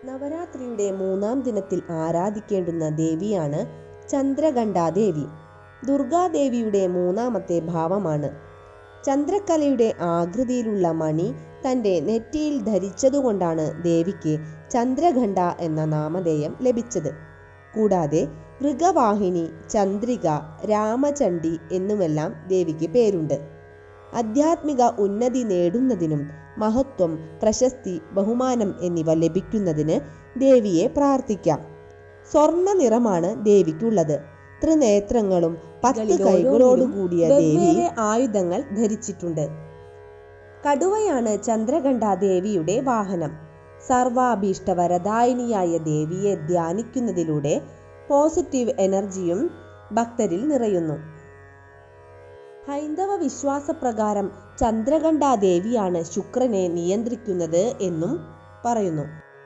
നവരാത്രിയുടെ 3-ാം ദിനത്തിൽ ആരാധിക്കേണ്ടുന്ന ദേവിയാണ് ചന്ദ്രഘണ്ഠാദേവി. ദുർഗാദേവിയുടെ 3-ാമത്തെ ഭാവമാണ്. ചന്ദ്രക്കലയുടെ ആകൃതിയിലുള്ള മണി തൻ്റെ നെറ്റിയിൽ ധരിച്ചതുകൊണ്ടാണ് ദേവിക്ക് ചന്ദ്രഘണ്ഠ എന്ന നാമധേയം ലഭിച്ചത്. കൂടാതെ മൃഗവാഹിനി, ചന്ദ്രിക, രാമചണ്ഡി എന്നുമെല്ലാം ദേവിക്ക് പേരുണ്ട്. ആധ്യാത്മിക ഉന്നതി നേടുന്നതിനും മഹത്വം, പ്രശസ്തി, ബഹുമാനം എന്നിവ ലഭിക്കുന്നതിന് ദേവിയെ പ്രാർത്ഥിക്കാം. സ്വർണ്ണ നിറമാണ് ദേവിക്കുള്ളത്. ത്രിനേത്രങ്ങളും 10 കൈകളോടുകൂടിയ ദേവി ആയുധങ്ങൾ ധരിച്ചിട്ടുണ്ട്. കടുവയാണ് ചന്ദ്രഘണ്ഠാ ദേവിയുടെ വാഹനം. സർവാഭീഷ്ടവരദായിനിയായ ദേവിയെ ധ്യാനിക്കുന്നതിലൂടെ പോസിറ്റീവ് എനർജിയും ഭക്തരിൽ നിറയുന്നു. ഹൈന്ദവ വിശ്വാസപ്രകാരം ചന്ദ്രഘണ്ഠാ ദേവിയാണ് ശുക്രനെ നിയന്ത്രിക്കുന്നത് എന്നും പറയുന്നു.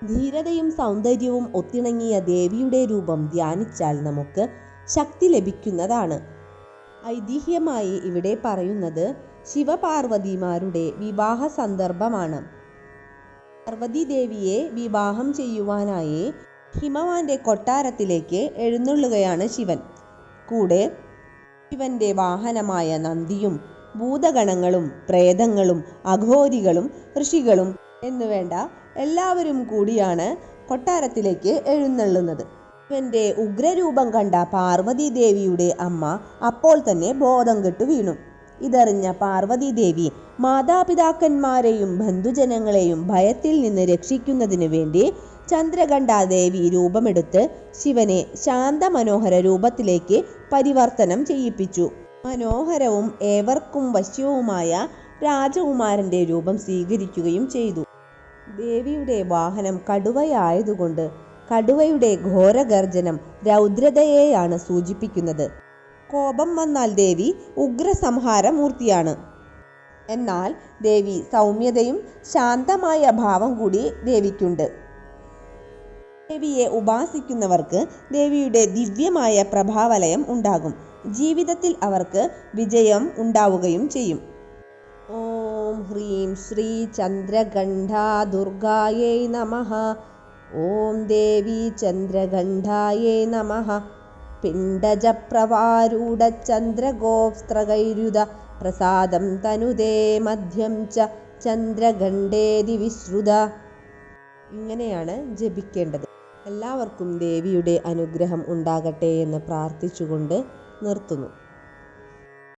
ധീരതയും സൗന്ദര്യവും ഒത്തിണങ്ങിയ ദേവിയുടെ രൂപം ധ്യാനിച്ചാൽ നമുക്ക് ശക്തി ലഭിക്കുന്നതാണ്. ഐതിഹ്യമായി ഇവിടെ പറയുന്നത് ശിവപാർവതിമാരുടെ വിവാഹ സന്ദർഭമാണ്. പാർവതി ദേവിയെ വിവാഹം ചെയ്യുവാനായി ഹിമവാന്റെ കൊട്ടാരത്തിലേക്ക് എഴുന്നള്ളുകയാണ് ശിവൻ. കൂടെ ശിവന്റെ വാഹനമായ നന്ദിയും ഭൂതഗണങ്ങളും പ്രേതങ്ങളും അഘോരികളും ഋഷികളും എന്നുവേണ്ട എല്ലാവരും കൂടിയാണ് കൊട്ടാരത്തിലേക്ക് എഴുന്നള്ളുന്നത്. ശിവന്റെ ഉഗ്രരൂപം കണ്ട പാർവതി ദേവിയുടെ അമ്മ അപ്പോൾ തന്നെ ബോധം കെട്ടു വീണു. ഇതറിഞ്ഞ പാർവതി ദേവി മാതാപിതാക്കന്മാരെയും ബന്ധുജനങ്ങളെയും ഭയത്തിൽ നിന്ന് രക്ഷിക്കുന്നതിനു വേണ്ടി ചന്ദ്രഘണ്ഠാ ദേവി രൂപമെടുത്ത് ശിവനെ ശാന്തമനോഹര രൂപത്തിലേക്ക് പരിവർത്തനം ചെയ്യിപ്പിച്ചു. മനോഹരവും ഏവർക്കും വശ്യവുമായ രാജകുമാരന്റെ രൂപം സ്വീകരിക്കുകയും ചെയ്തു. ദേവിയുടെ വാഹനം കടുവയായതുകൊണ്ട് കടുവയുടെ ഘോരഗർജനം രൗദ്രതയെയാണ് സൂചിപ്പിക്കുന്നത്. കോപം വന്നാൽ ദേവി ഉഗ്രസംഹാരമൂർത്തിയാണ്. എന്നാൽ ദേവി സൗമ്യതയും ശാന്തമായ ഭാവം കൂടി ദേവിക്കുണ്ട്. ദേവിയെ ഉപാസിക്കുന്നവർക്ക് ദേവിയുടെ ദിവ്യമായ പ്രഭാവലയം ഉണ്ടാകും. ജീവിതത്തിൽ അവർക്ക് വിജയം ഉണ്ടാവുകയും ചെയ്യും. ഓം ഹ്രീം ശ്രീ ചന്ദ്രഘണ്ഠാ ദുർഗായൈ നമഃ. ഓം ദേവി ചന്ദ്രഘണ്ഠായൈ നമഃ. പിണ്ഡജപ്രവാരൂഢ ചന്ദ്രഗോസ്ത്രകൈരുത പ്രസാദം തനുതേ മധ്യം ച ചന്ദ്രഘണ്ഠേതി വിശ്രുത. ഇങ്ങനെയാണ് ജപിക്കേണ്ടത്. എല്ലാവർക്കും ദേവിയുടെ അനുഗ്രഹം ഉണ്ടാകട്ടെ എന്ന് പ്രാർത്ഥിച്ചുകൊണ്ട് നിർത്തുന്നു.